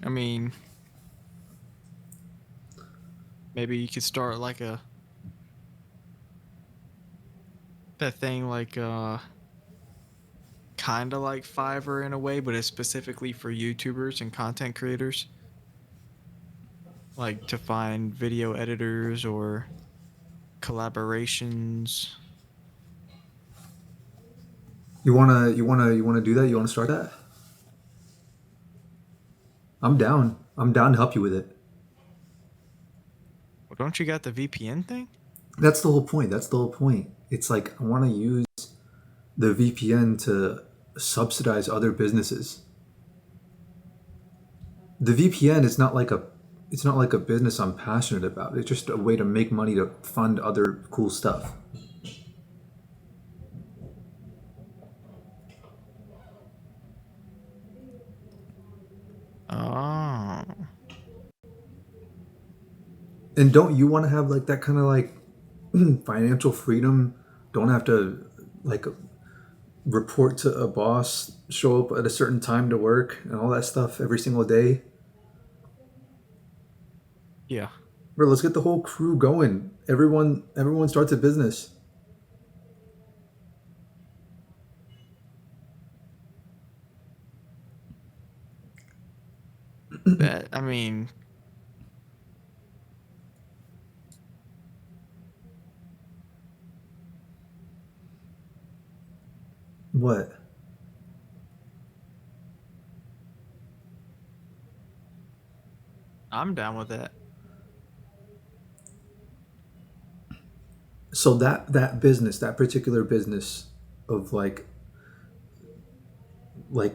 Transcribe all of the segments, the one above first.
I mean, maybe you could start like a that thing like kind of like Fiverr in a way, but it's specifically for YouTubers and content creators, like to find video editors or collaborations. You wanna do that? You wanna start that? I'm down. I'm down to help you with it. Well, don't you got the VPN thing? That's the whole point. That's the whole point. It's like I want to use the VPN to subsidize other businesses. The VPN is not like a it's not like a business I'm passionate about. It's just a way to make money to fund other cool stuff. Oh, And don't you want to have like that kind of like financial freedom? Don't have to like report to a boss, show up at a certain time to work and all that stuff every single day. yeah. Bro, let's get the whole crew going. Everyone starts a business. That I mean, What? I'm down with that. So that business, that particular business of like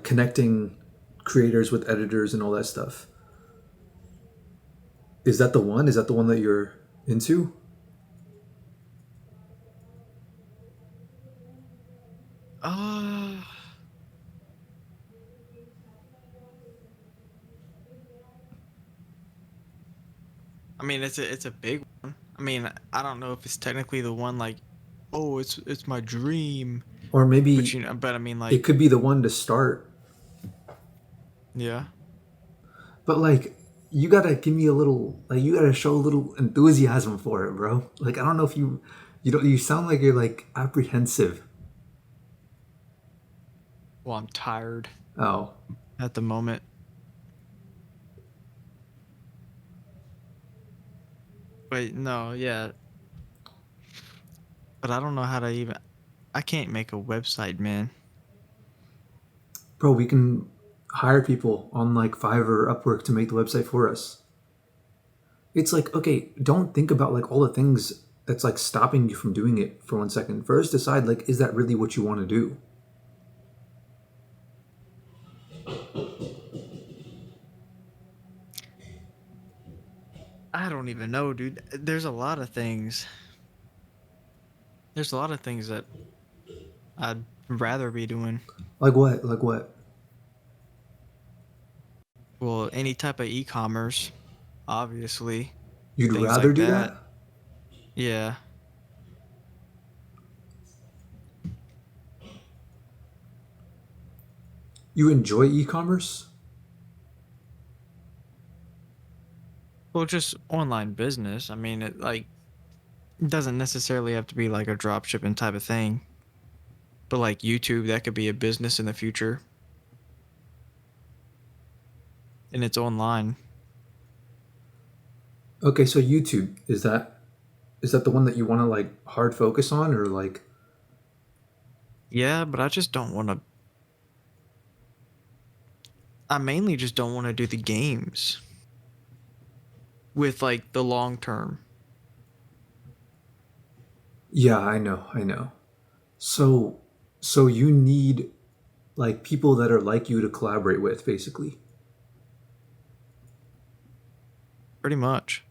connecting creators with editors and all that stuff. Is that the one? Is that the one that you're into? Uh, I mean, it's a big one. I mean, I don't know if it's technically the one like, oh, it's my dream, Or but maybe but I mean it like, could be the one to start. yeah. But like you gotta give me a little like you gotta show a little enthusiasm for it, bro. Like I don't know if you don't you sound like you're like apprehensive. Well, I'm tired Oh. at the moment. Wait, no, yeah, but I don't know how to even. I can't make a website, man. Bro, we can hire people on like Fiverr or Upwork to make the website for us. It's like, okay, don't think about like all the things that's like stopping you from doing it for 1 second. First decide like, is that really what you want to do? I don't even know, dude. There's a lot of things. There's a lot of things that I'd rather be doing. Like what? Like what? Well, any type of e-commerce, obviously, You'd things rather like do that. that? Yeah. You enjoy e-commerce? Well, just online business. I mean, it like doesn't necessarily have to be like a drop shipping type of thing, but like YouTube, that could be a business in the future, and it's online. Okay, so YouTube, is that the one that you want to like hard focus on or like Yeah, but I just don't want to. I mainly just don't want to do the games with like the long term. yeah, I know, I know. So so you need like people that are like you to collaborate with basically. Pretty much.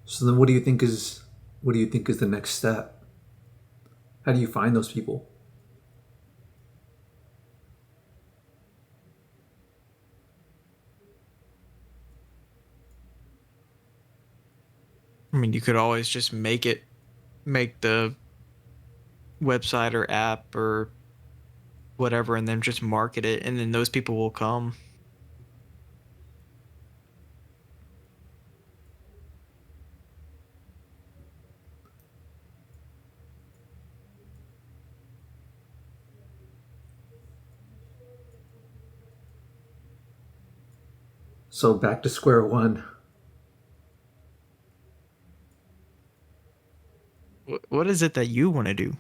So then what do you think is the next step? How do you find those people? I mean, you could always just make it make the website or app or whatever and then just market it and then those people will come. So back to square one. What is it that you want to do?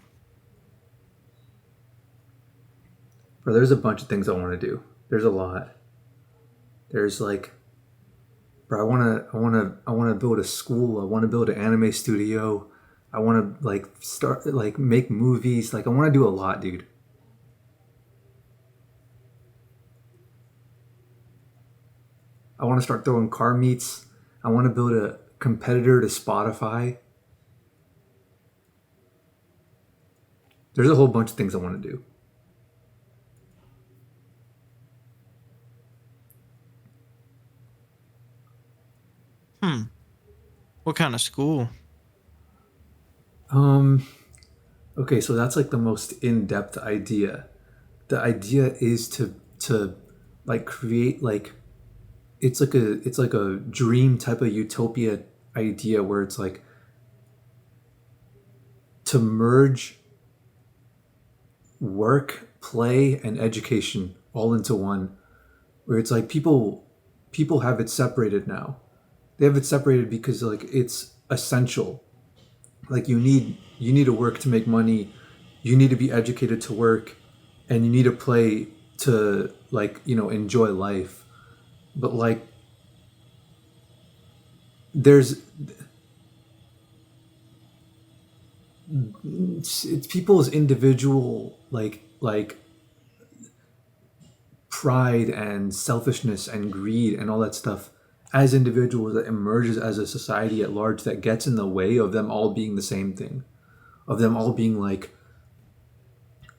Bro, there's a bunch of things I want to do. There's a lot. There's like, bro, I wanna build a school. I want to build an anime studio. I want to like start like make movies. Like I want to do a lot, dude. I want to start throwing car meets. I want to build a competitor to Spotify. There's a whole bunch of things I want to do. Hmm. What kind of school? Um, okay, so that's like the most in-depth idea. The idea is to like create like it's like a dream type of utopia idea where it's like to merge work, play, and education all into one. Where it's like people have it separated now. They have it separated because like it's essential. Like you need to work to make money, you need to be educated to work, and you need to play to like enjoy life. But like there's it's people's individual like pride and selfishness and greed and all that stuff as individuals that emerges as a society at large that gets in the way of them all being the same thing, of them all being like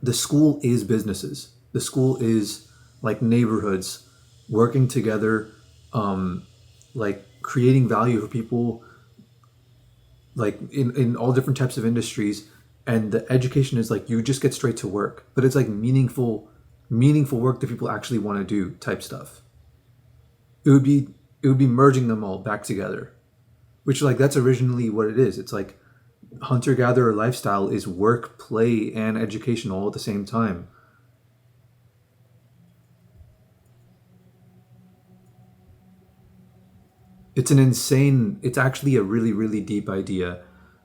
the school is businesses, the school is like neighborhoods working together, like creating value for people, like in all different types of industries. And the education is like you just get straight to work, but it's like meaningful work that people actually want to do type stuff. it would be it would be merging them all back together, which like that's originally what it is. It's like hunter gatherer lifestyle is work, play, and education all at the same time. It's actually a really deep idea.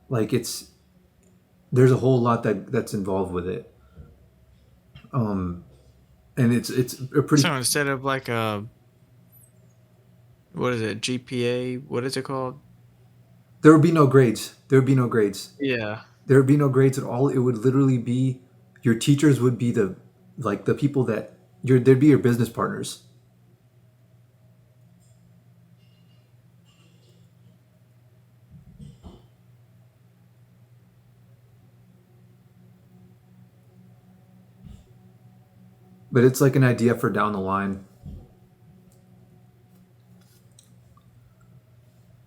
Like there's a whole lot that's involved with it. And it's a pretty. So instead of like a what is it, GPA? What is it called? There would be no grades. There would be no grades. Yeah. There would be no grades at all. It would literally be your teachers would be the like the people that they'd be your business partners. But it's like an idea for down the line.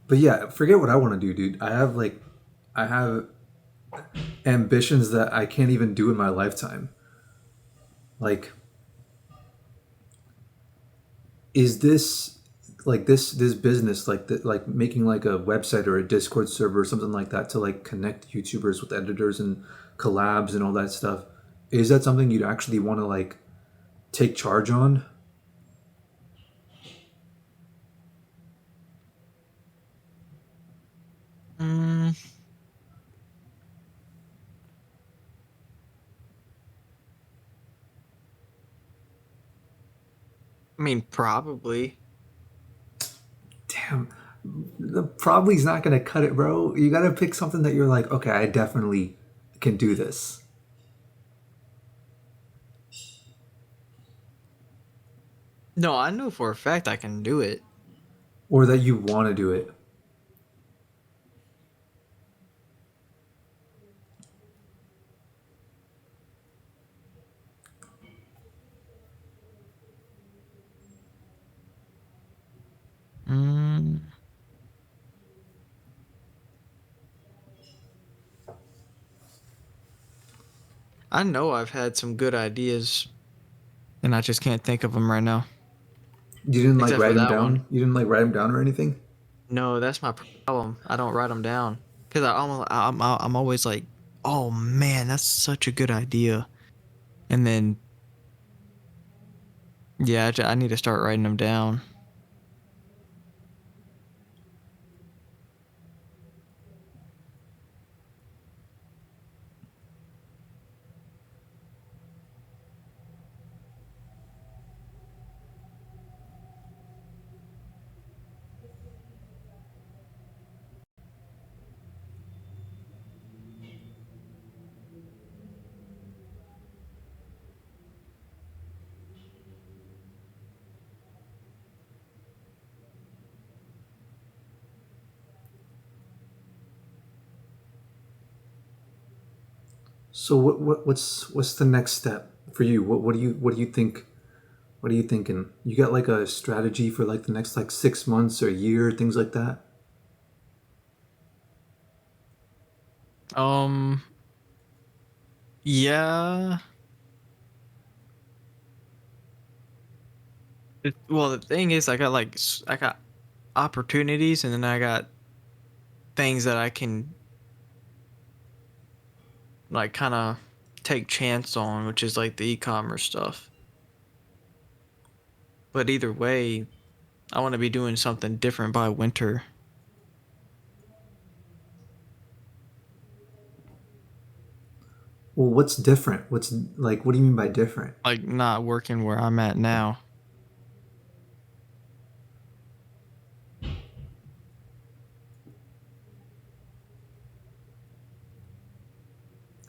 But yeah, forget what I want to do, dude. I have ambitions that I can't even do in my lifetime. Like, is this like this business like making like a website or a Discord server or something like that to like connect YouTubers with editors and collabs and all that stuff? Is that something you'd actually want to like take charge on? Mm, I mean, probably. Damn, the probably's not gonna cut it, bro. You gotta pick something that you're like, okay, I definitely can do this. No, I know for a fact I can do it. Or that you want to do it. Mm, I know I've had some good ideas, and I just can't think of them right now. You didn't like Except write for them that one. down? You didn't like write them down or anything? No, that's my problem. I don't write them down because I'm always like, oh man, that's such a good idea, and then yeah, I need to start writing them down. So what's the next step for you? What do you think? What are you thinking? You got like a strategy for like the next like 6 months or a year, things like that? Um, yeah. Well, the thing is, I got opportunities, and then I got things that I can like kind of take chance on, which is like the e-commerce stuff. But either way, I want to be doing something different by winter, Well, what's different? What's like what do you mean by different? like not working where I'm at now.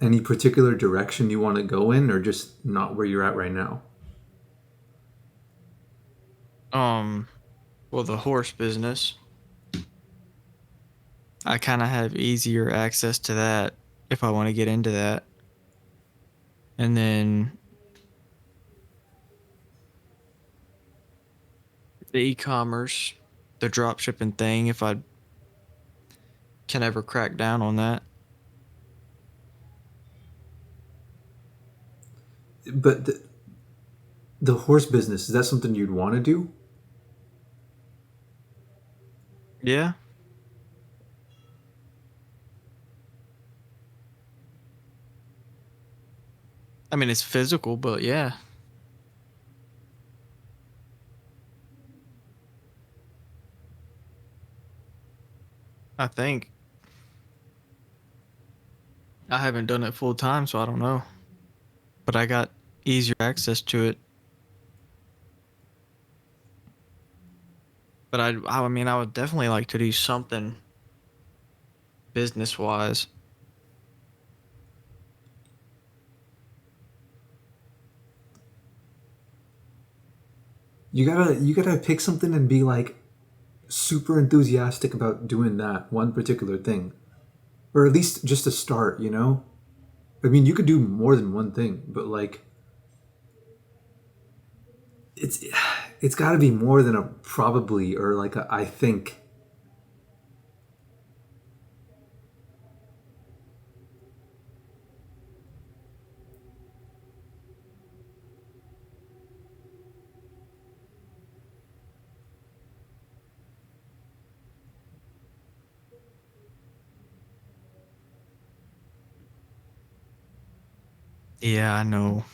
Any particular direction you want to go in or just not where you're at right now? Um, well, the horse business, I kind of have easier access to that if I want to get into that. And then the e-commerce, the drop shipping thing, if I can ever crack down on that. But the horse business, is that something you'd want to do? Yeah. I mean, it's physical, but yeah, I think I haven't done it full time, so I don't know. But I got easier access to it. But I mean, I would definitely like to do something business wise. You gotta pick something and be like super enthusiastic about doing that one particular thing. Or at least just to start, you know? I mean, you could do more than one thing, but like it's it's got to be more than a probably or like a I think. Yeah, I know.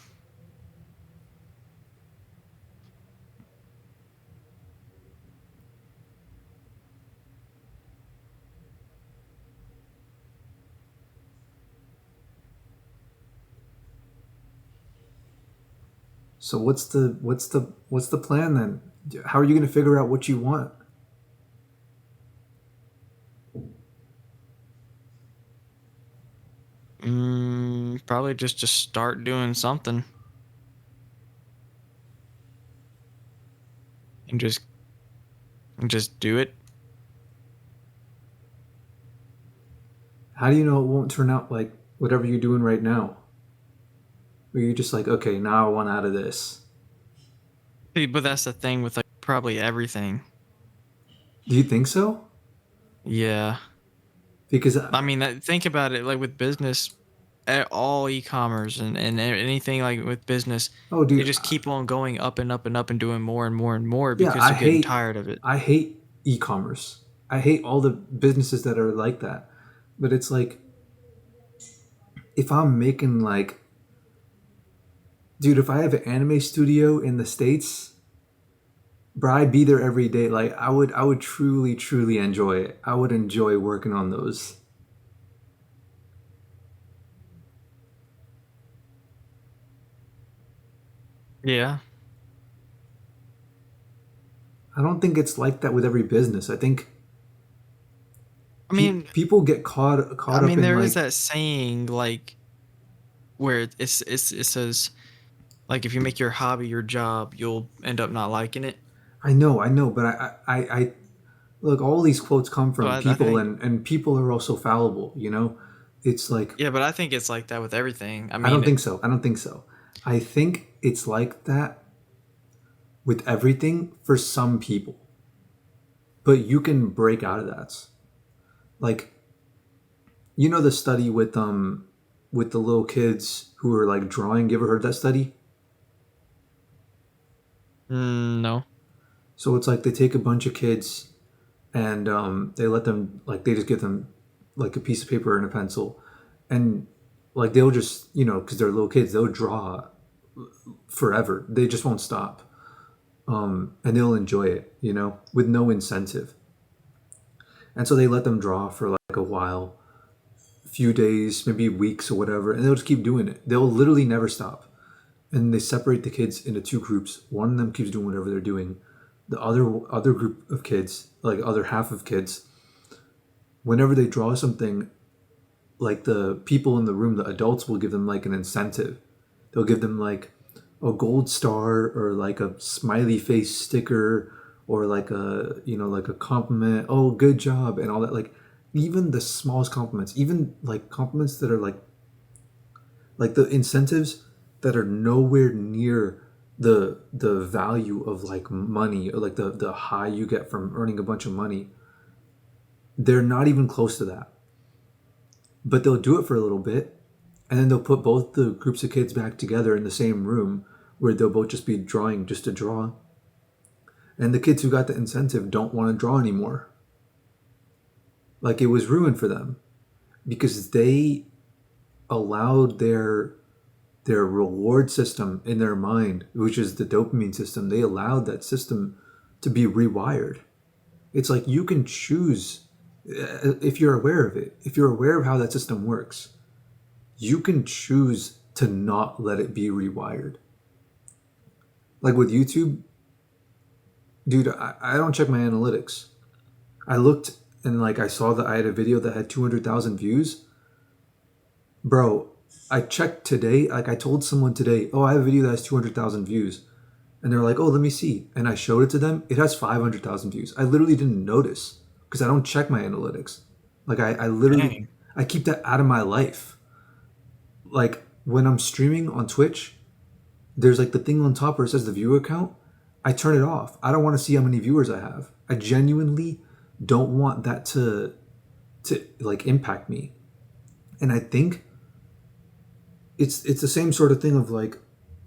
So what's the plan then? How are you going to figure out what you want? Probably just to start doing something and just do it. How do you know it won't turn out like whatever you're doing right now? Or you're just like, okay, now I want out of this. See, but that's the thing with like probably everything. Do you think so? Yeah. Because I mean, think about it like with business. all e-commerce and anything like with business, Oh, they dude, just keep on going up and up and up and doing more and more and more yeah, because they're getting tired of it. I hate e-commerce. I hate all the businesses that are like that. But it's like if I'm making like, dude, if I have an anime studio in the States, bro, I'd be there every day. Like I would truly, truly enjoy it. I would enjoy working on those. Yeah. I don't think it's like that with every business. I think I mean, people get caught up in there is like, that saying like where it says like if you make your hobby your job, you'll end up not liking it. I know, but I look, all these quotes come So from I people, think and people are also fallible, you know? It's like, yeah, but I think it's like that with everything. I I don't mean, think so. I don't think so. I think it's like that with everything for some people, but you can break out of that. Like, you know, the study with the little kids who are like drawing. You ever heard that study? no. So it's like they take a bunch of kids and they let them, like, they just give them like a piece of paper and a pencil, and like they'll just, you know, because they're little kids, they'll draw forever. They just won't stop, and they'll enjoy it, you know, with no incentive. And so they let them draw for like a while, a few days, maybe weeks or whatever, and they'll just keep doing it. They'll literally never stop. And they separate the kids into two groups. One of them keeps doing whatever they're doing. The other group of kids, like other half of kids, whenever they draw something, like the people in the room, the adults will give them like an incentive. They'll give them like a gold star or like a smiley face sticker or like a, you know, like a compliment. Oh, good job and all that. Like even the smallest compliments, even like compliments that are like the incentives that are nowhere near the value of like money or like the high you get from earning a bunch of money. They're not even close to that, but they'll do it for a little bit, and then they'll put both the groups of kids back together in the same room where they'll both just be drawing just to draw, and the kids who got the incentive don't want to draw anymore. Like it was ruined for them because they allowed their reward system in their mind, which is the dopamine system, they allowed that system to be rewired. It's like you can choose, if you're aware of it, if you're aware of how that system works, you can choose to not let it be rewired. Like with YouTube, dude, I don't check my analytics. I looked and like I saw that I had a video that had 200,000 views. Bro, I checked today. Like I told someone today, oh, I have a video that has 200,000 views. And they're like, oh, let me see. And I showed it to them. It has 500,000 views. I literally didn't notice because I don't check my analytics. Like I literally, Dang. I keep that out of my life. Like when I'm streaming on Twitch, there's like the thing on top where it says the viewer count. I turn it off. I don't want to see how many viewers I have. I genuinely don't want that to like impact me. And I think it's the same sort of thing of like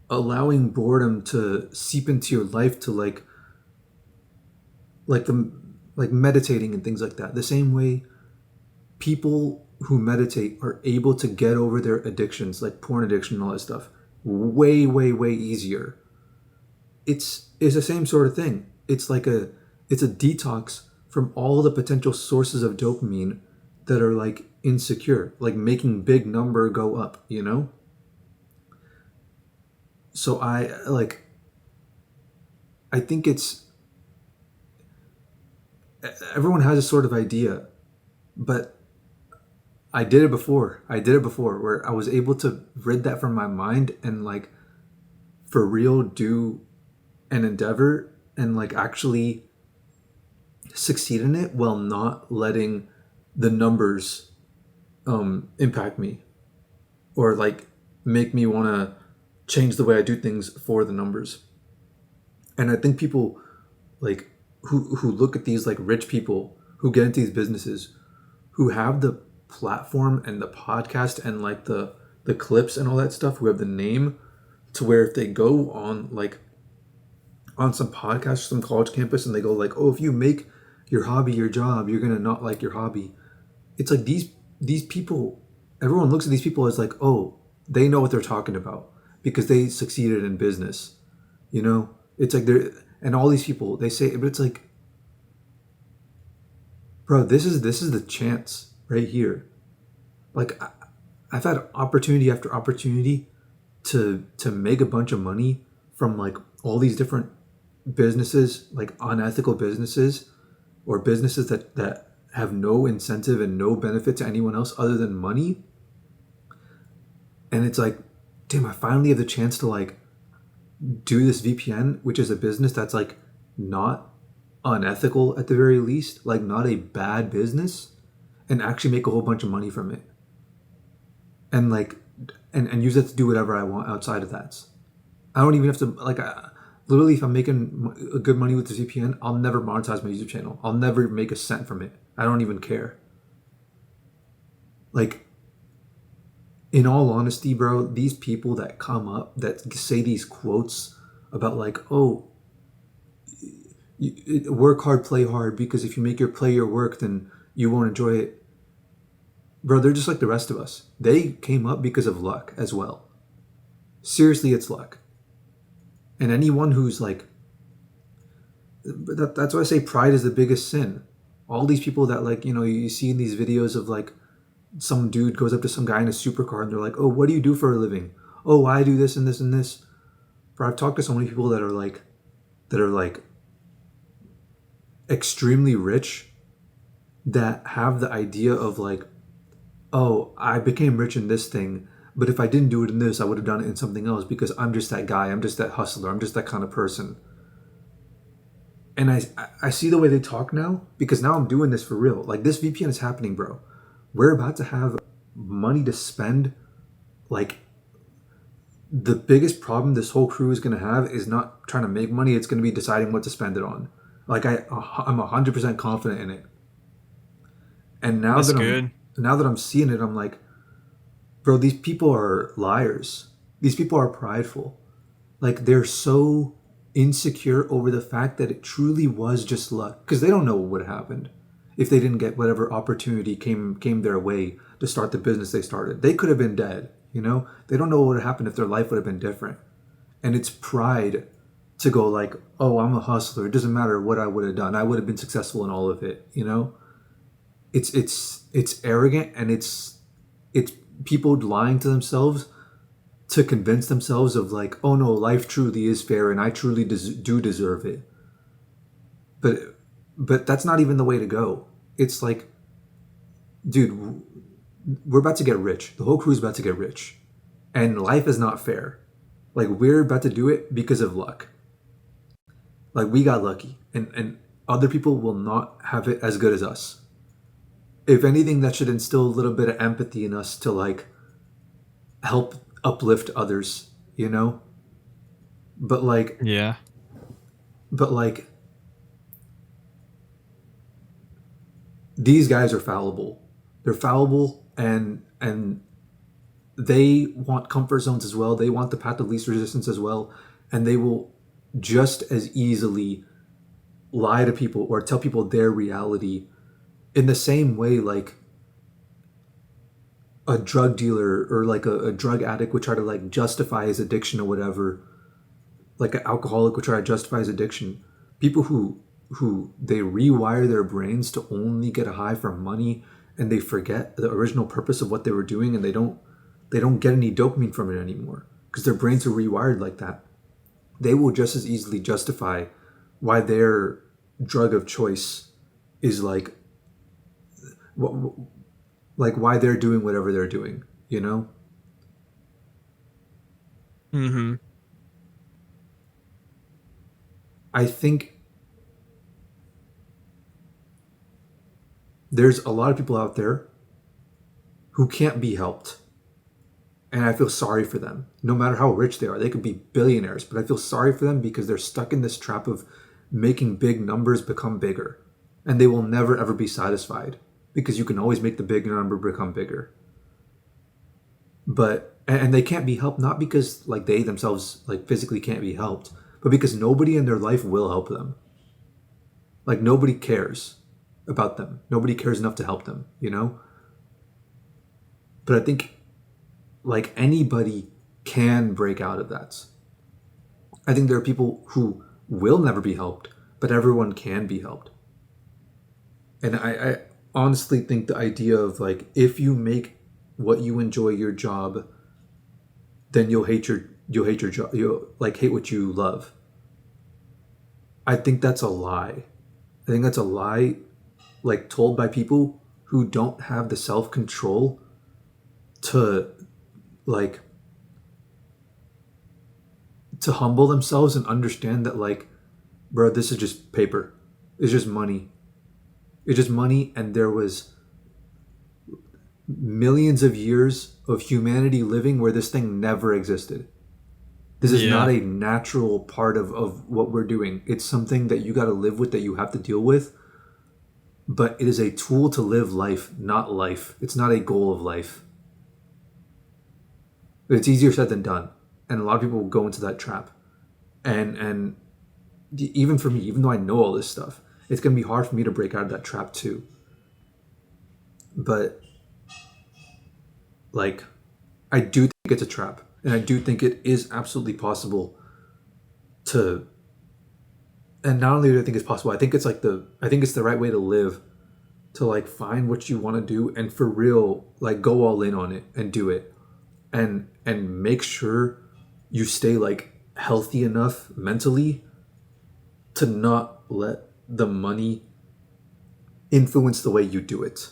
allowing boredom to seep into your life, to like the like meditating and things like that. The same way people who meditate are able to get over their addictions, like porn addiction and all that stuff, way, way, way easier. It's the same sort of thing. It's a detox from all the potential sources of dopamine that are like insecure, like making big number go up, you know? So I think it's everyone has a sort of idea, but I did it before. I did it before where I was able to rid that from my mind and like for real do an endeavor and like actually succeed in it while not letting the numbers impact me or like make me want to change the way I do things for the numbers. And I think people like who look at these like rich people who get into these businesses who have the platform and the podcast and like the clips and all that stuff, who have the name, to where if they go on like on some podcast or some college campus and they go like, oh, if you make your hobby your job, you're gonna not like your hobby. It's like these people, everyone looks at these people as like, oh, they know what they're talking about because they succeeded in business. You know? It's like they're, and all these people, they say, but it's like, bro, this is the chance right here. Like I've had opportunity after opportunity to make a bunch of money from like all these different businesses, like unethical businesses or businesses that have no incentive and no benefit to anyone else other than money. And it's like, damn, I finally have the chance to like do this VPN, which is a business that's like not unethical at the very least, like not a bad business, and actually make a whole bunch of money from it. And like and use it to do whatever I want outside of that. I don't even have to like literally if I'm making good money with this VPN, I'll never monetize my YouTube channel. I'll never make a cent from it. I don't even care. Like in all honesty, bro, these people that come up that say these quotes about like, oh, work hard, play hard, because if you make your play your work, then you won't enjoy it. Bro, they're just like the rest of us. They came up because of luck as well. Seriously, it's luck. And anyone who's like, that's why I say pride is the biggest sin. All these people that like, you know, you see in these videos of like some dude goes up to some guy in a supercar and they're like, oh, what do you do for a living? Oh, I do this and this and this. Bro, I've talked to so many people that are like extremely rich that have the idea of like, oh, I became rich in this thing, but if I didn't do it in this, I would have done it in something else because I'm just that guy. I'm just that hustler. I'm just that kind of person. And I see the way they talk now because now I'm doing this for real. Like this VPN is happening, bro. We're about to have money to spend. Like the biggest problem this whole crew is going to have is not trying to make money. It's going to be deciding what to spend it on. Like I'm 100% confident in it. And That's good. now that I'm seeing it, I'm like, bro, these people are liars. These people are prideful. Like they're so insecure over the fact that it truly was just luck because they don't know what would have happened if they didn't get whatever opportunity came their way to start the business they started. They could have been dead, you know? They don't know what would have happened if their life would have been different. And it's pride to go like, oh, I'm a hustler. It doesn't matter what I would have done. I would have been successful in all of it, you know? It's arrogant and it's people lying to themselves to convince themselves of like, oh no, life truly is fair and I truly do deserve it. But that's not even the way to go. It's like, dude, we're about to get rich. The whole crew is about to get rich, and life is not fair. Like we're about to do it because of luck. Like we got lucky, and other people will not have it as good as us. If anything, that should instill a little bit of empathy in us to like help uplift others, you know? But like Yeah. but like these guys are fallible. They're fallible and they want comfort zones as well. They want the path of least resistance as well, and they will just as easily lie to people or tell people their reality in the same way like a drug dealer or like a drug addict would try to like justify his addiction or whatever, like an alcoholic would try to justify his addiction. People who they rewire their brains to only get a high from money and they forget the original purpose of what they were doing and they don't get any dopamine from it anymore because their brains are rewired like that. They will just as easily justify why their drug of choice is like why they're doing whatever they're doing, you know? Mm-hmm. I think there's a lot of people out there who can't be helped. And I feel sorry for them. No matter how rich they are, they could be billionaires, but I feel sorry for them because they're stuck in this trap of making big numbers become bigger. And they will never ever be satisfied because you can always make the big number become bigger. But And they can't be helped, not because like they themselves like physically can't be helped, but because nobody in their life will help them. Like nobody cares about them. Nobody cares enough to help them, you know? But I think like anybody can break out of that. I think there are people who will never be helped, but everyone can be helped. And I honestly think the idea of like if you make what you enjoy your job, then you'll hate your job. You'll like hate what you love. I think that's a lie. I think that's a lie like told by people who don't have the self-control to like to humble themselves and understand that like bro, this is just paper. It's just money. It's just money, and there was millions of years of humanity living where this thing never existed. This is not Yeah. a natural part of what we're doing. It's something that you got to live with, that you have to deal with, but it is a tool to live life, not life. It's not a goal of life. It's easier said than done. And a lot of people will go into that trap. And even for me, even though I know all this stuff, it's going to be hard for me to break out of that trap too. But like, I do think it's a trap. And I do think it is absolutely possible to, and not only do I think it's possible, I think it's the right way to live, to like find what you want to do and for real, like go all in on it and do it. And make sure you stay like healthy enough mentally to not let the money influence the way you do it.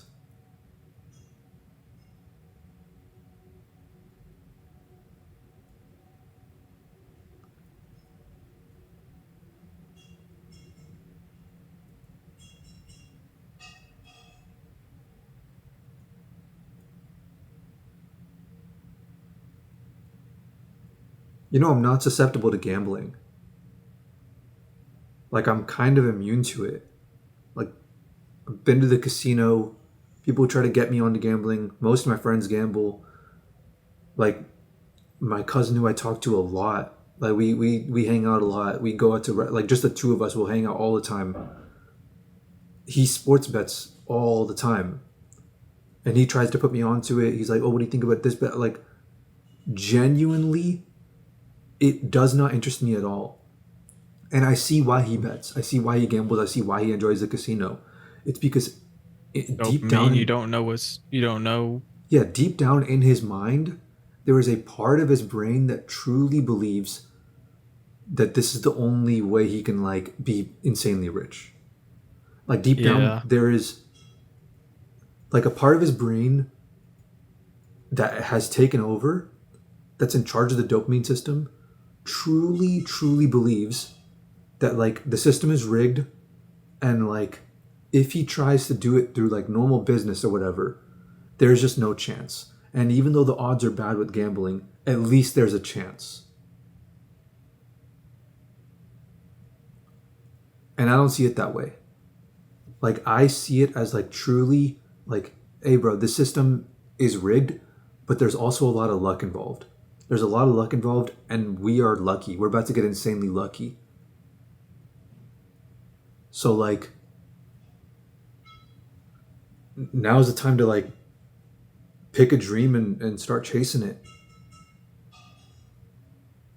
You know, I'm not susceptible to gambling. Like I'm kind of immune to it. Like I've been to the casino. People try to get me onto gambling. Most of my friends gamble. Like my cousin who I talk to a lot. Like we hang out a lot. We go out to like just the two of us will hang out all the time. He sports bets all the time, and he tries to put me onto it. He's like, "Oh, what do you think about this bet?" Like genuinely, it does not interest me at all. And I see why he bets. I see why he gambles. I see why he enjoys the casino. It's because deep Dopamine. down, You don't know. yeah, deep down in his mind, there is a part of his brain that truly believes that this is the only way he can like be insanely rich. Like deep down, Yeah. there is like a part of his brain that has taken over, that's in charge of the dopamine system, truly believes that like the system is rigged, and like if he tries to do it through like normal business or whatever, there's just no chance. And even though the odds are bad with gambling, at least there's a chance. And I don't see it that way. Like I see it as like truly like, hey bro, this system is rigged, but there's also a lot of luck involved. There's a lot of luck involved, and we are lucky. We're about to get insanely lucky. So like now's the time to like pick a dream and start chasing it.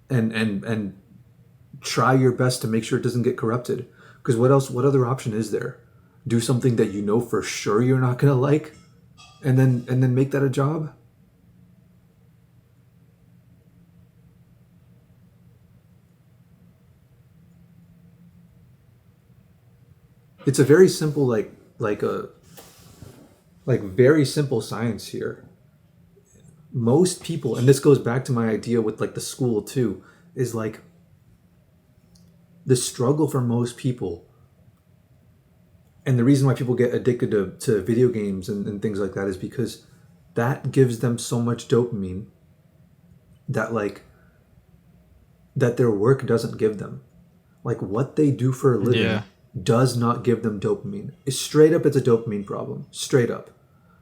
And try your best to make sure it doesn't get corrupted. Because what other option is there? Do something that you know for sure you're not gonna like, and then make that a job? It's a very simple like a like very simple science here. Most people, and this goes back to my idea with like the school too, is like the struggle for most people, and the reason why people get addicted to video games and things like that is because that gives them so much dopamine that like that their work doesn't give them. Like what they do for a living Yeah. does not give them dopamine. It's straight up, it's a dopamine problem. Straight up.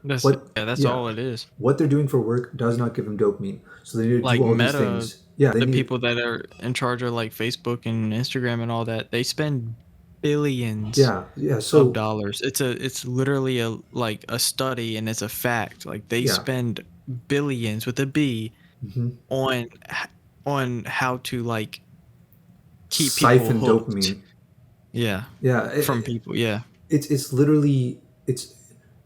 That's What yeah, that's yeah, all it is. what they're doing for work does not give them dopamine. So they need to do Like all these Meta, things. Yeah, they the need people that are in charge of like Facebook and Instagram and all that, they spend billions yeah, yeah. of So dollars. It's literally a like a study and it's a fact. Like they yeah. spend billions with a B Hmm. on on how to like keep people Siphon hooked. dopamine. Yeah, Yeah, from people. Yeah. it's literally it's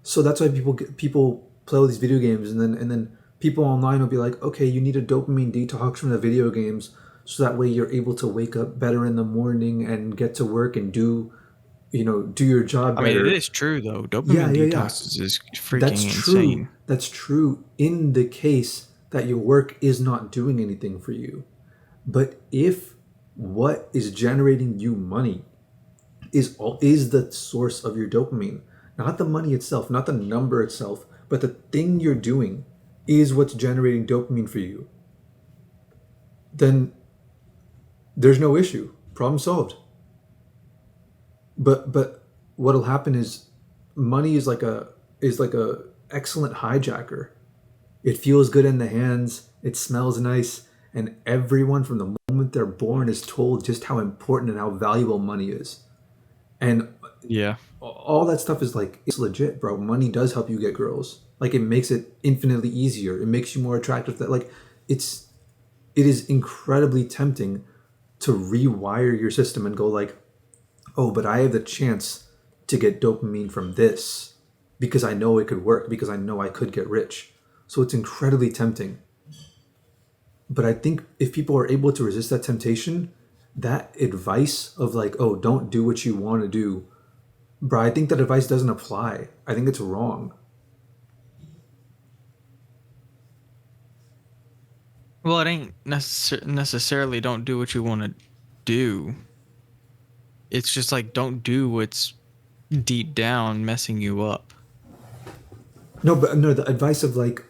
so that's why people play all these video games, and then people online will be like, okay, you need a dopamine detox from the video games, so that way you're able to wake up better in the morning and get to work and do your job I mean, it better. is true though. Yeah, Dopamine yeah, yeah. detoxes is That's freaking true. insane. That's true in the case that your work is not doing anything for you. But if what is generating you money is the source of your dopamine, not the money itself, not the number itself, but the thing you're doing is what's generating dopamine for you, then there's no issue. Problem solved. But what'll happen is money is like a excellent hijacker. It feels good in the hands, it smells nice, and everyone from the moment they're born is told just how important and how valuable money is. And Yeah. all that stuff is like, it's legit, bro. Money does help you get girls. Like, it makes it infinitely easier. It makes you more attractive. That like it's it is incredibly tempting to rewire your system and go like, oh, but I have the chance to get dopamine from this because I know it could work, because I know I could get rich. So it's incredibly tempting. But I think if people are able to resist that temptation, that advice of like, oh, don't do what you want to do, bro, I think that advice doesn't apply. I think it's wrong. Well, it ain't necessarily don't do what you want to do. It's just like don't do what's deep down messing you up. No, but no, the advice of like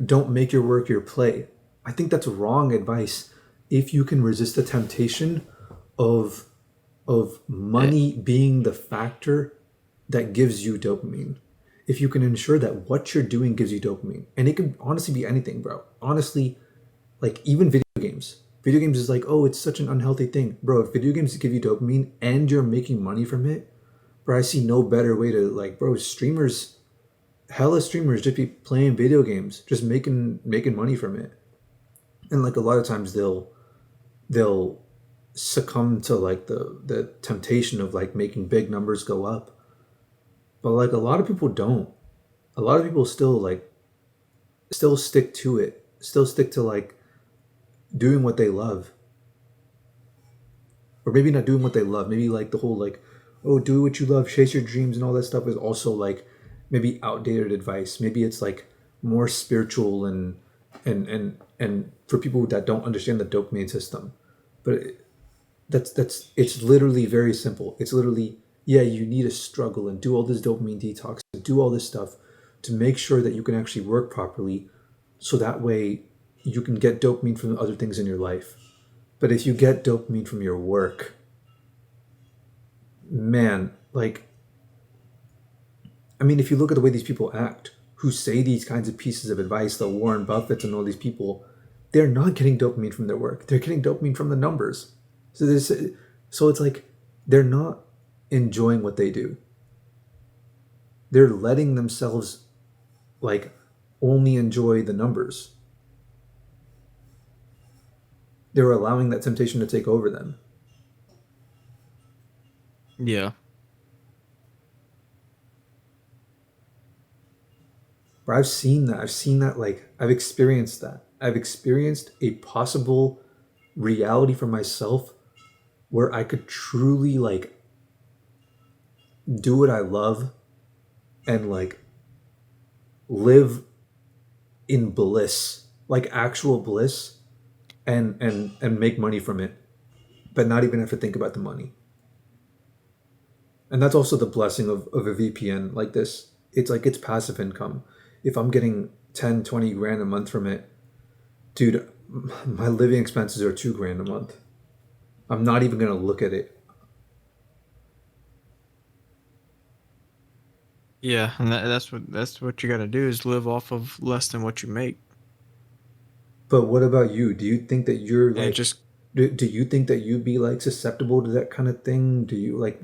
don't make your work your play. I think that's wrong advice if you can resist the temptation of Eh, money being the factor that gives you dopamine. If you can ensure that what you're doing gives you dopamine, and it could honestly be anything, bro. Honestly, like even video games. Video games is like, oh, it's such an unhealthy thing, bro. If video games give you dopamine and you're making money from it, bro, I see no better way to like, bro. Streamers, hella streamers, just be playing video games, just making money from it, and like a lot of times they'll succumb to like the temptation of like making big numbers go up, but like a lot of people don't. A lot of people still stick to it, still stick to like doing what they love, or maybe not doing what they love. Maybe like the whole like, oh, do what you love, chase your dreams, and all that stuff is also like maybe outdated advice. Maybe it's like more spiritual and for people that don't understand the dopamine system. But that's it's literally very simple. It's literally, yeah, you need to struggle and do all this dopamine detox and do all this stuff to make sure that you can actually work properly, so that way you can get dopamine from the other things in your life. But if you get dopamine from your work, man, like, I mean, if you look at the way these people act, who say these kinds of pieces of advice, the Warren Buffetts and all these people, they're not getting dopamine from their work. They're getting dopamine from the numbers. So it's like they're not enjoying what they do. They're letting themselves like only enjoy the numbers. They're allowing that temptation to take over them. yeah. But I've seen that. I've seen that. Like, I've experienced that. I've experienced a possible reality for myself where I could truly like do what I love and like live in bliss, like actual bliss, and make money from it, but not even have to think about the money. And that's also the blessing of a VPN like this. It's like it's passive income. If I'm getting 10, 20 grand a month from it, dude, my living expenses are 2 grand a month. I'm not even gonna look at it. Yeah, and that's what you got to do is live off of less than what you make, But what about you? Do you think that you're and like, just do you think that you'd be like susceptible to that kind of thing? Do you like,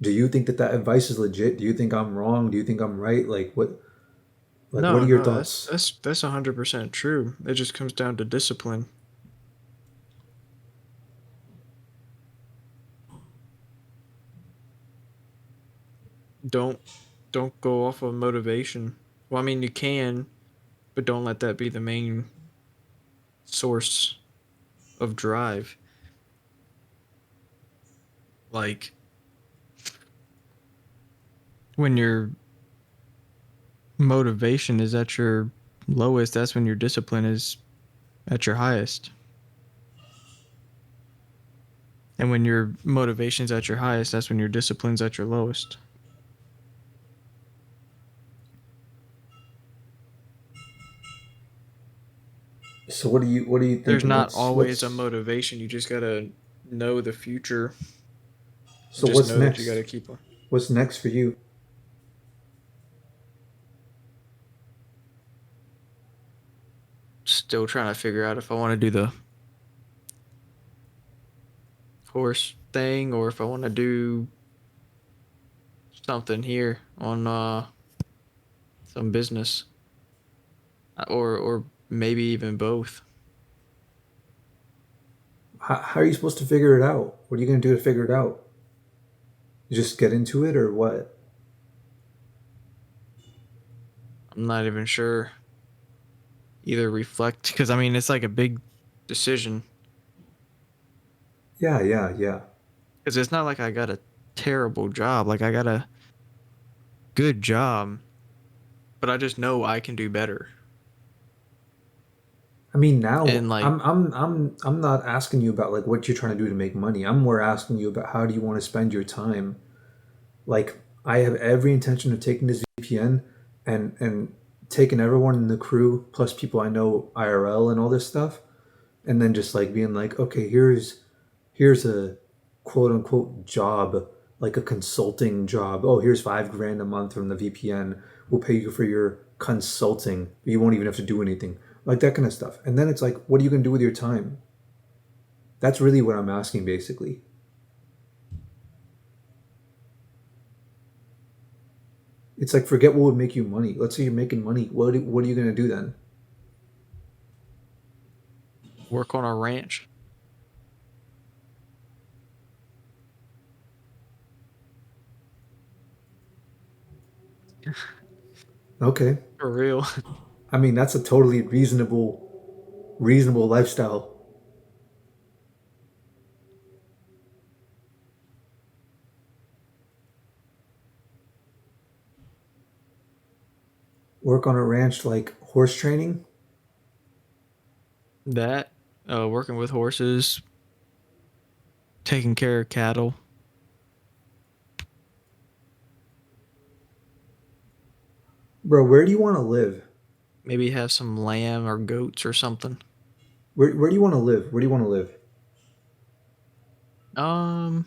do you think that that advice is legit? Do you think I'm wrong? Do you think I'm right? What no, are your no, that's thoughts? that's that's 100% true. It just comes down to discipline. Don't don't go off of motivation. Well, I mean, you can, but don't let that be the main source of drive. Like when your motivation is at your lowest, that's when your discipline is at your highest. And when your motivation's at your highest, that's when your discipline's at your lowest. So what do you think? There's not always a What's motivation. You just gotta know the future and so just what's know that you next? gotta keep What's next for you? still trying to figure out if I want to do the horse thing or if I want to do something here on some business or maybe even both. How are you supposed to figure it out? What are you going to do to figure it out? You just get into it or what? I'm not even sure. Either reflect because I mean it's like a big decision Yeah, yeah, yeah. because it's not like I got a terrible job. Like I got a good job, but I just know I can do better. I mean, now And like I'm not asking you about like what you're trying to do to make money. I'm more asking you about how do you want to spend your time. Like I have every intention of taking this VPN and taking everyone in the crew plus people I know IRL and all this stuff, and then just like being like, okay, here's a quote unquote job, like a consulting job. Oh, here's 5 grand a month from the VPN. We'll pay you for your consulting. You won't even have to do anything. Like that kind of stuff. And then it's like, what are you gonna do with your time? That's really what I'm asking basically. It's like forget what would make you money. Let's say you're making money. What are you gonna do then? work on a ranch Okay. for real. I mean that's a totally reasonable lifestyle. Work on a ranch like horse training. That working with horses, taking care of cattle, Bro, where do you want to live? maybe have some lamb or goats or something. Where do you want to live? Where do you want to live? Um,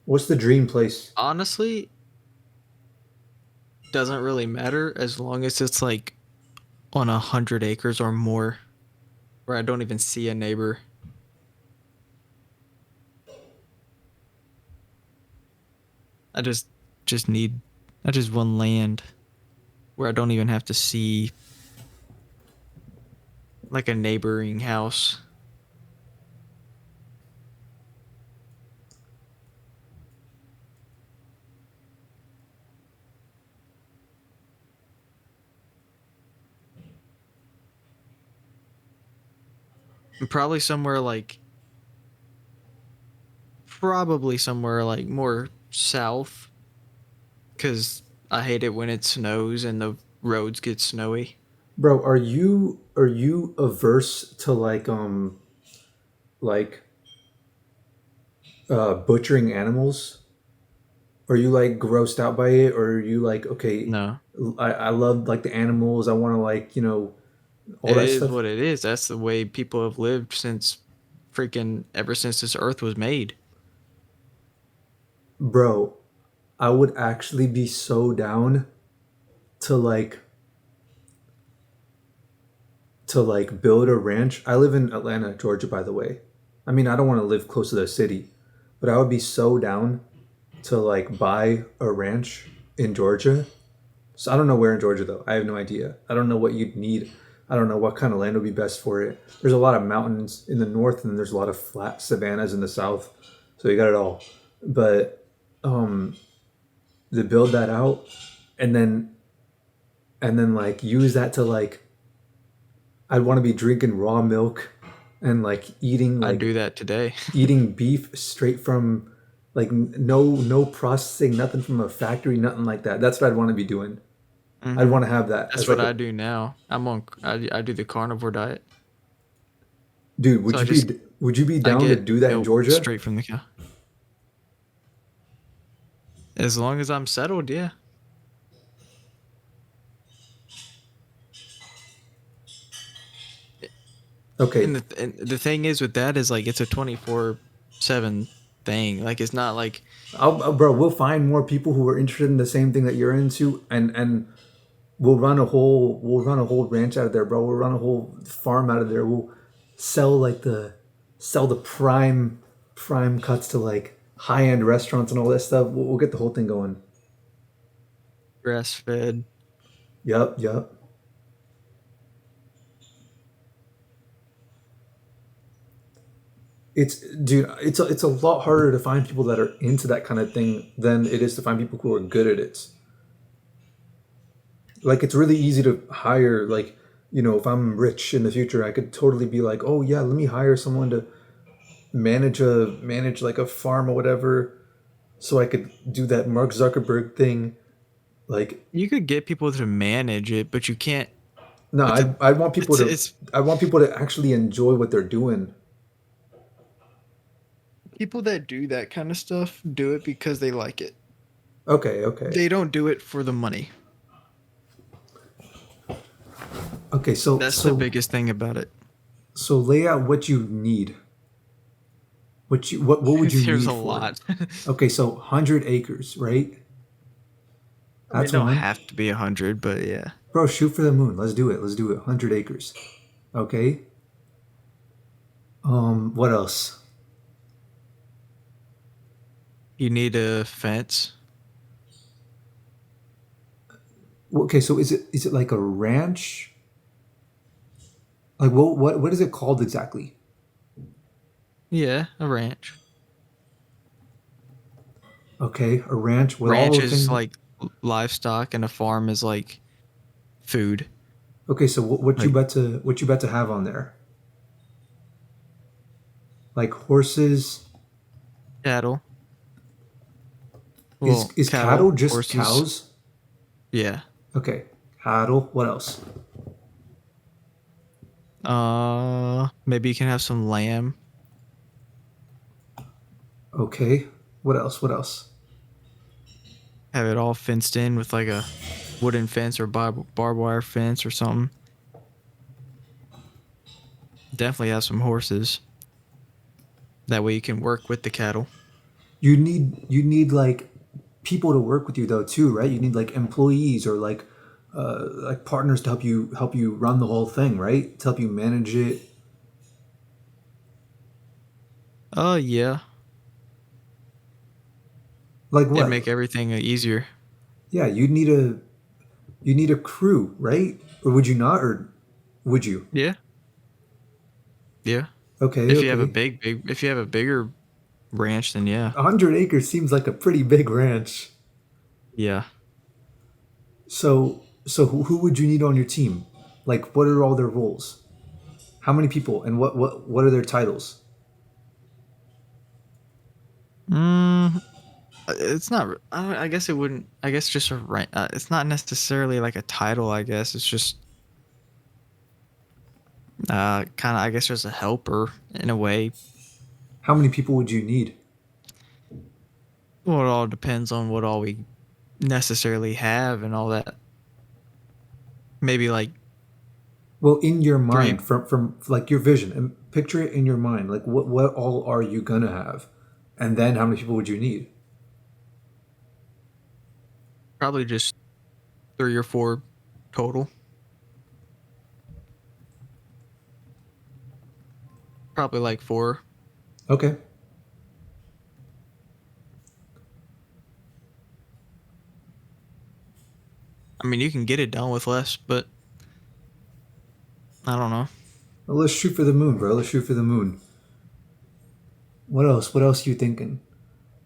What's the dream place? honestly, doesn't really matter as long as it's like on 100 acres or more, where I don't even see a neighbor. I just need I just want land where I don't even have to see like a neighboring house. And probably somewhere like more south cuz I hate it when it snows and the roads get snowy. Bro, are you averse to like butchering animals? Are you like grossed out by it, or are you like okay? No. I love like the animals. I want to like all It that is stuff. what it is. That's the way people have lived since freaking ever since this earth was made. Bro, I would actually be so down to build a ranch. I live in Atlanta, Georgia, by the way. I mean, I don't want to live close to the city, but I would be so down to like buy a ranch in Georgia. So I don't know where in Georgia though. I have no idea. I don't know what you'd need. I don't know what kind of land would be best for it. There's a lot of mountains in the north and there's a lot of flat savannas in the south. So you got it all. But to build that out and then like use that to like I'd want to be drinking raw milk and like I do that today. eating beef straight from like no processing, nothing from a factory, nothing like that. That's what I'd want to be doing. I'd Hmm. want to have that That's as what like a I do now. I do the carnivore diet. dude. So I just Would you be I down to get do that in milk Georgia? straight from the cow. As long as I'm settled, yeah. Okay, And the thing is with that is like it's a 24/7 thing. Like it's not like bro, we'll find more people who are interested in the same thing that you're into, and we'll run a whole ranch out of there, bro. We'll run a whole farm out of there. We'll sell like sell the prime cuts to like high end restaurants and all that stuff. We'll get the whole thing going. grass fed. Yup, yup. It's a lot harder to find people that are into that kind of thing than it is to find people who are good at it. Like it's really easy to hire like if I'm rich in the future, I could totally be like, oh yeah, let me hire someone to manage like a farm or whatever, so I could do that Mark Zuckerberg thing. Like You could get people to manage it, but you can't. no, But the it's I want people to actually enjoy what they're doing. people that do that kind of stuff do it because they like it. Okay, okay, They don't do it for the money. okay. That's the biggest thing about it. So lay out what you need. What would you There's need a for it? lot. Okay, so 100 acres, right? I mean, it That's don't one. have to be 100, but yeah. Bro, shoot for the moon. Let's do it. Let's do it. 100 acres. Okay. What else? You need a fence. Okay, so is it like a ranch? Like what is it called exactly? Yeah, a ranch. Okay, a ranch with all Ranch the is things. like livestock, and a farm is like food, Okay, so like what you bet to have on there? Like horses. cattle. Well, Is cattle cattle, just horses. cows? Yeah. Okay, cattle. What else? Maybe you can have some lamb. Okay, what else? What else? Have it all fenced in with like a wooden fence or barbed wire fence or something. Definitely have some horses. That way you can work with the cattle. You need like people to work with you though too, right? You need like employees or like partners to help you run the whole thing, right? To help you manage it. Yeah. Like It'd what? make everything easier. Yeah, you need a crew, right? Or would you not? Or would you? Yeah. Yeah. Okay, okay. If you have a bigger ranch, then yeah. 100 acres seems like a pretty big ranch. Yeah. So who would you need on your team? Like, what are all their roles? How many people and what are their titles? Mm, it's not. I guess it wouldn't. I guess just a rank. It's not necessarily like a title. I guess it's just kind of. I guess just a helper in a way. How many people would you need? Well, it all depends on what all we necessarily have and all that. Maybe like Well, in your mind, three. from like your vision, and picture it in your mind. Like, what all are you gonna have, and then how many people would you need? Probably just 3 or 4 total. Probably like 4. Okay. I mean, you can get it done with less, but I don't know. Well, let's shoot for the moon, bro. Let's shoot for the moon. What else? What else you thinking?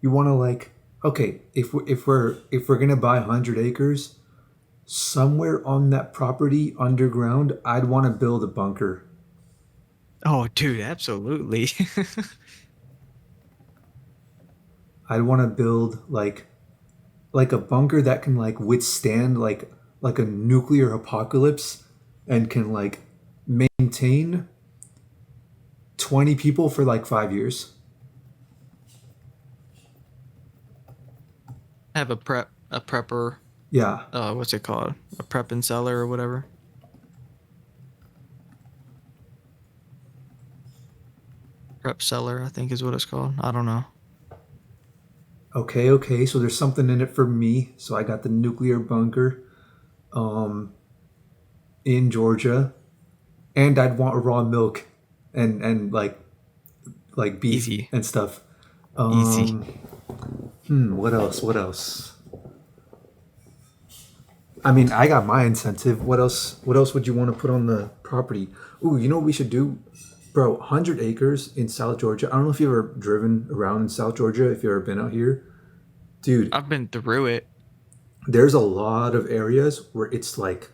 You want to like okay, if we're going to buy 100 acres, somewhere on that property underground, I'd want to build a bunker. Oh, dude, absolutely. I'd want to build like a bunker that can like withstand like a nuclear apocalypse and can like maintain 20 people for like 5 years. Have a prepper. Yeah. What's it called? A prep and cellar or whatever. Prep cellar, I think is what it's called. I don't know. Okay, okay. So there's something in it for me. So I got the nuclear bunker um in Georgia, and I'd want raw milk and like beef Easy, and stuff. easy. Um what else? What else? I mean, I got my incentive. What else? What else would you want to put on the property? Ooh, you know what we should do, bro? 100 acres in South Georgia. I don't know if you've ever driven around in South Georgia. If you've ever been out here, dude, I've been through it. there's a lot of areas where it's like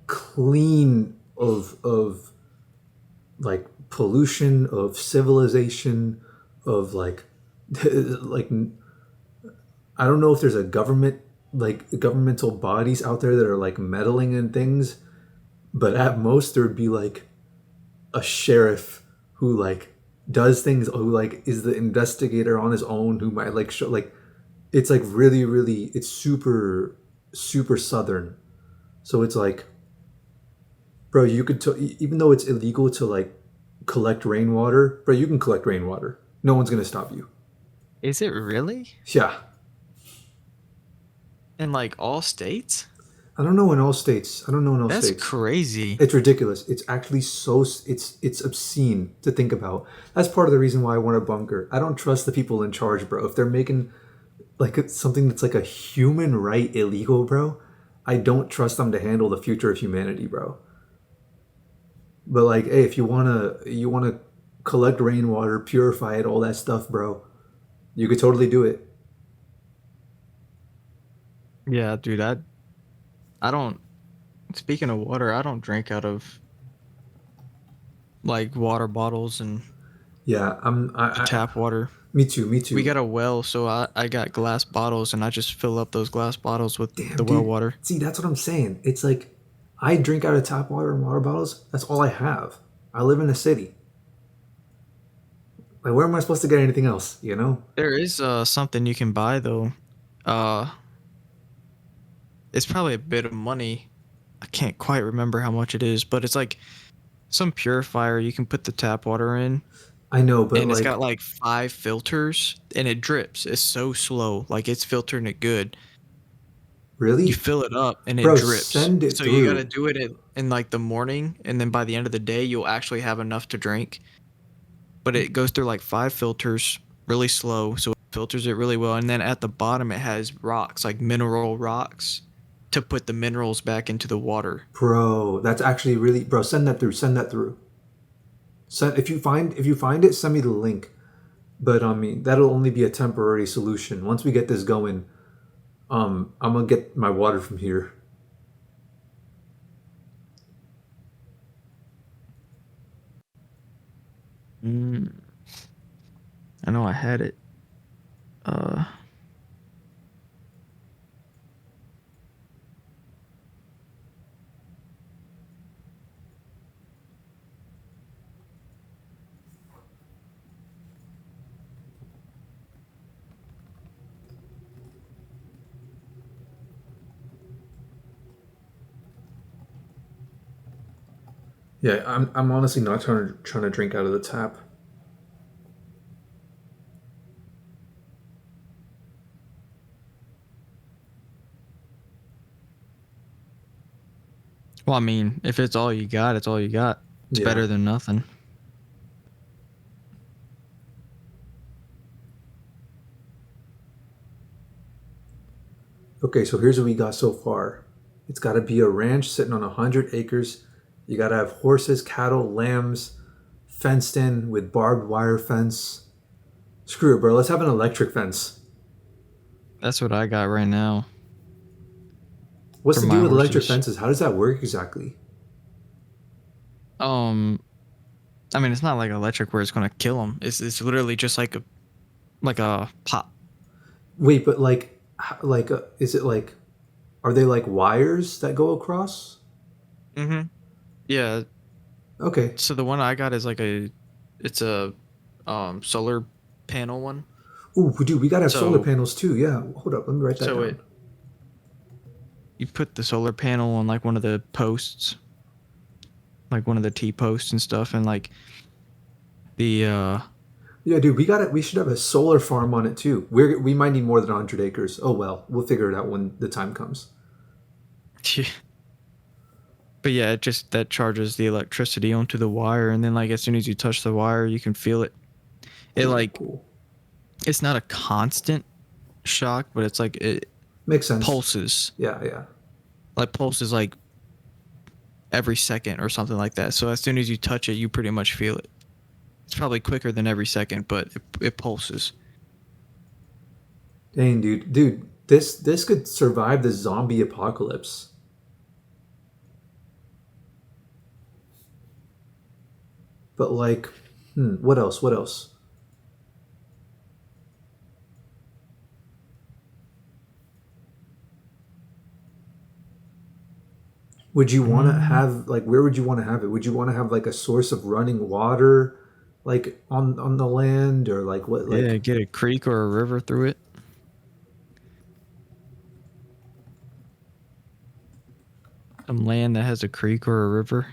clean of like pollution, of civilization, of like like I don't know if there's a government like governmental bodies out there that are like meddling in things, but at most there would be like a sheriff who like does things, who like is the investigator on his own, who might like show like it's like really it's super southern. So it's like, bro, you could even though it's illegal to like collect rainwater, bro, you can collect rainwater. No one's gonna stop you. Is it really? Yeah, In like all states? I don't know in all states. I don't know in all That's states. crazy. It's ridiculous. It's actually so it's obscene to think about. That's part of the reason why I want a bunker. I don't trust the people in charge, bro. If they're making like something that's like a human right illegal, bro, I don't trust them to handle the future of humanity, bro. But like, hey, if you wanna collect rainwater, purify it, all that stuff, bro, you could totally do it. Yeah, dude, I don't speaking of water, I don't drink out of like water bottles and Yeah, the tap water. me too, me We too. got a well, so I got glass bottles and I just fill up those glass bottles with Damn, the well dude. water. See, that's what I'm saying. It's like I drink out of tap water and water bottles. That's all I have. I live in a city. Like, where am I supposed to get anything else? You know? There is something you can buy though. Uh it's probably a bit of money. I can't quite remember how much it is, but it's like some purifier you can put the tap water in I know, but and it's got like, like 5 filters and it drips. It's so slow. Like it's filtering it good. You really, fill it up and it bro, drips. send it So you got to through. do it in like the morning and then by the end of the day you'll actually have enough to drink. But it goes through like 5 filters really slow, so it filters it really well and then at the bottom it has rocks, like mineral rocks to put the minerals back into the water. Bro, that's actually really, bro. Send that through. Send that through. Send if you find it, send me the link. But I mean, that'll only be a temporary solution. Once we get this going, I'm gonna get my water from here. Mm, I know I had it. Uh Yeah, I'm honestly not trying to drink out of the tap. Well, I mean, if it's all you got, it's all you got. It's Yeah. better than nothing. Okay, so here's what we got so far. It's got to be a ranch sitting on 100 acres. You got to have horses, cattle, lambs, fenced in with barbed wire fence. Screw it, bro. Let's have an electric fence. That's what I got right now What's for the my deal with electric horses. fences? How does that work exactly? Um, I mean, it's not like electric where it's gonna kill them. It's literally just like a pop. Wait, but is it like, are they like wires that go across? Mm-hmm. Yeah. Okay. So the one I got is it's a solar panel one. Ooh, dude, we gotta have solar So panels too. Yeah. Hold up. Let me write that so down. it you put the solar panel on like one of the posts, like one of the T posts and stuff, and like the Yeah, dude, we should have a solar farm on it too. We might need more than 100 acres. Oh well, we'll figure it out when the time comes. but yeah, it just that charges the electricity onto the wire, and then like as soon as you touch the wire, you can feel it. It Cool, like cool. it's not a constant shock, but it's like it Makes sense. pulses, Yeah, yeah. like pulses like every second or something like that. So as soon as you touch it, you pretty much feel it. It's probably quicker than every second, but it pulses. Dang, dude, this could survive the zombie apocalypse. But like, what else? What else? Would you want to Mm, have like where would you want to have it? Would you want to have like a source of running water like on the land or like what yeah, like get a creek or a river through it. Some land that has a creek or a river.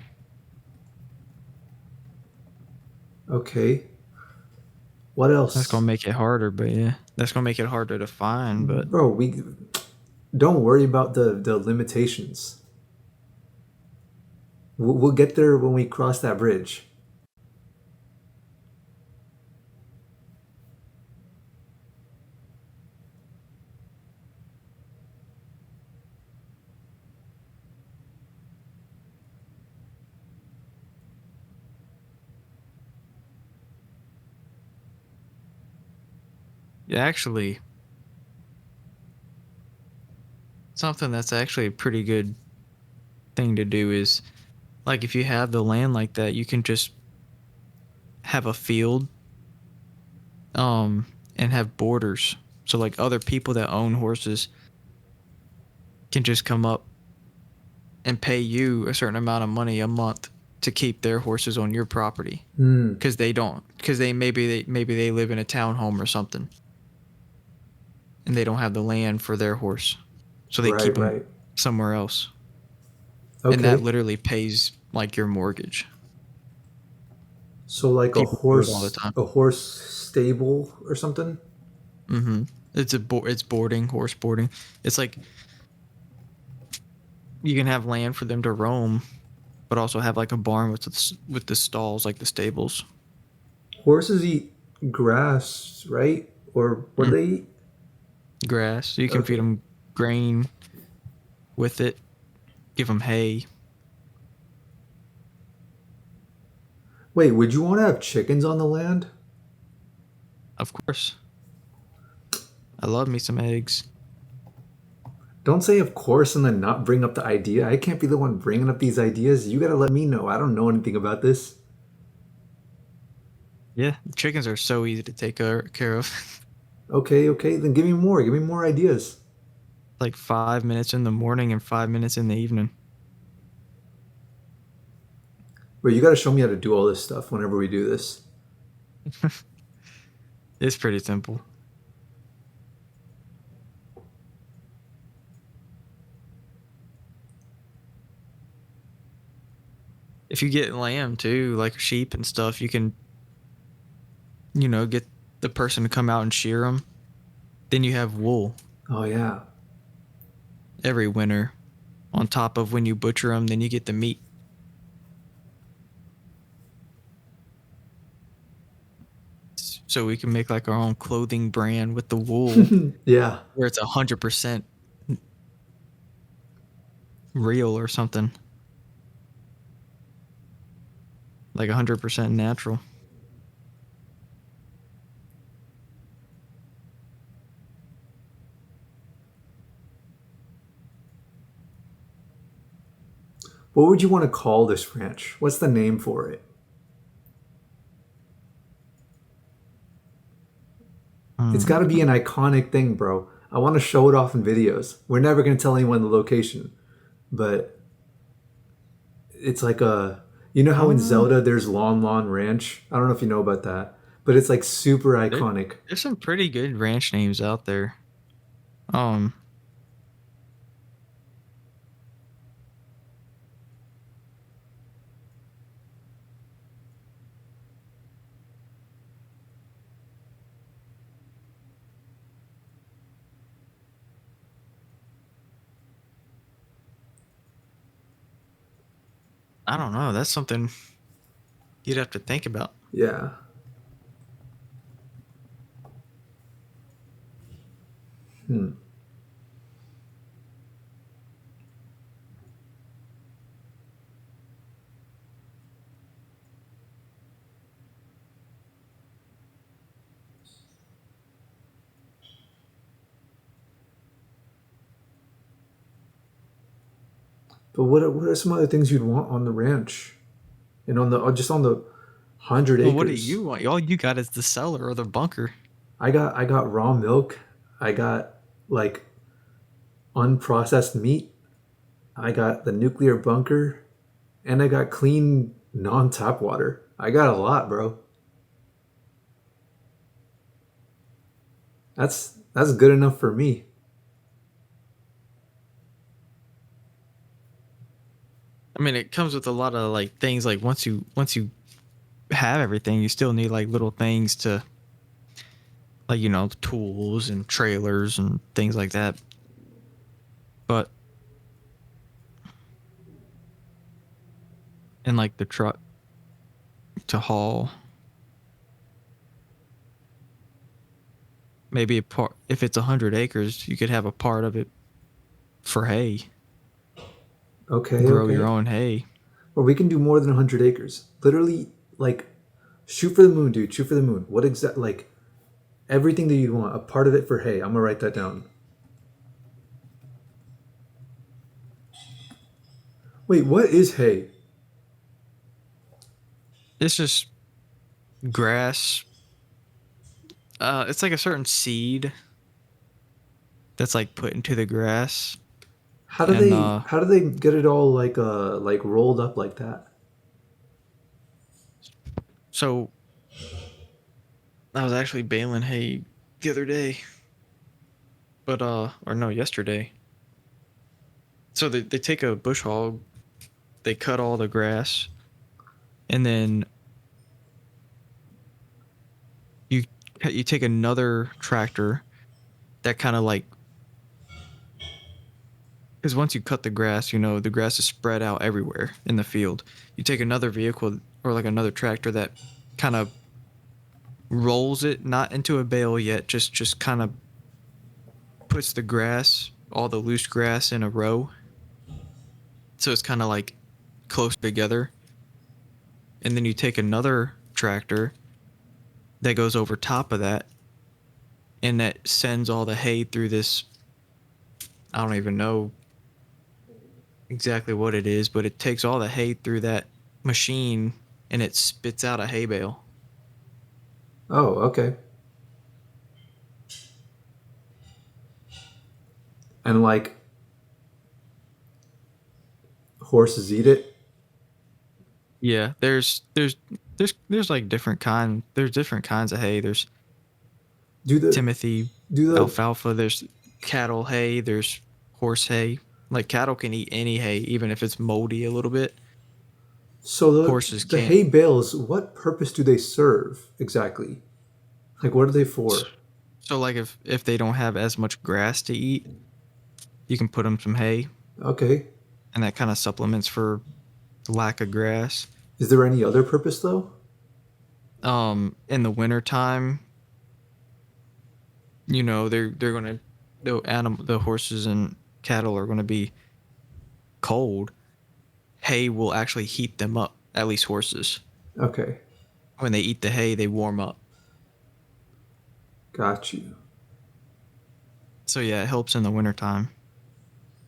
okay. What That's else? gonna make it harder, but yeah, that's gonna make it harder to find. But Bro, we don't worry about the limitations. We'll get there when we cross that bridge. yeah, actually, something that's actually a pretty good thing to do is like if you have the land like that, you can just have a field, um, and have borders. So like other people that own horses can just come up and pay you a certain amount of money a month to keep their horses on your property Hmm. because they don't because maybe they live in a townhome or something and they don't have the land for their horse, so they keep Right, them right. somewhere else, and that Okay. literally pays like your mortgage. So like People do it all the time. a horse stable or something? Mm-hmm. It's boarding, horse boarding. It's like you can have land for them to roam, but also have like a barn with the stalls, like the stables. Horses eat grass, right? Or what do Mm. they eat? Grass. You can feed Okay. them grain with it. Give them hay. Wait, would you want to have chickens on the land? Of course. I love me some eggs. Don't say of course and then not bring up the idea. I can't be the one bringing up these ideas. You got to let me know. I don't know anything about this. Yeah, chickens are so easy to take care of. Okay, okay, then give me more. Give me more ideas. Like 5 minutes in the morning and 5 minutes in the evening. Bro, you got to show me how to do all this stuff whenever we do this. It's pretty simple. If you get lamb too, like sheep and stuff, you can, get the person to come out and shear them. Then you have wool Oh yeah. every winter. on top of when you butcher them, then you get the meat. So we can make like our own clothing brand with the wool Yeah. where it's 100% real or something. Like 100% natural. What would you want to call this ranch? What's the name for it? It's got to be Mm. an iconic thing, bro. I want to show it off in videos. We're never going to tell anyone the location, but it's like a. You know how in Um, Zelda there's Lon Lon Ranch? I don't know if you know about that, but it's like super there, iconic. there's some pretty good ranch names out there. Um, I don't know. That's something you'd have to think about. Yeah. Hmm. But what are some other things you'd want on the ranch and on the just on the 100 acres? What do you want? All you got is the cellar or the bunker. I got raw milk. I got like unprocessed meat. I got the nuclear bunker, and I got clean non-tap water. I got a lot, bro. That's good enough for me. I mean, it comes with a lot of like things. Like once you have everything, you still need like little things to like tools and trailers and things like that. But and like the truck to haul maybe a part. If it's 100 acres, you could have a part of it for hay. Okay, Grow your okay. own hay. Or we can do more than 100 acres. Literally, like, shoot for the moon, dude. Shoot for the moon. What exact like everything that you want. A part of it for hay. I'm gonna write that down. Wait, what is hay? It's just grass. It's like a certain seed that's like put into the grass, How do and they how do they get it all like rolled up like that? so I was actually baling hay the other day, but or no, yesterday. So they take a bush hog, they cut all the grass, and then you you take another tractor that kind of like because once you cut the grass, the grass is spread out everywhere in the field. You take another vehicle or like another tractor that kind of rolls it not into a bale yet, just kind of puts the grass, all the loose grass in a row, so it's kind of like close together. And then you take another tractor that goes over top of that and that sends all the hay through this. I don't even know exactly what it is, but it takes all the hay through that machine and it spits out a hay bale. Oh, okay. And like horses eat it. Yeah, there's like different kinds of hay. There's Do the Timothy, do the alfalfa, there's cattle hay, there's horse hay. Like cattle can eat any hay even if it's moldy a little bit. so Horses the can't. hay bales, what purpose do they serve exactly? Like what are they for? So like if they don't have as much grass to eat, you can put them some hay. Okay. and that kind of supplements for the lack of grass. Is there any other purpose though? In the wintertime, they're gonna the horses and cattle are gonna be cold. Hay will actually heat them up. At least horses. Okay, When they eat the hay, they warm up. got you. So yeah, it helps in the wintertime.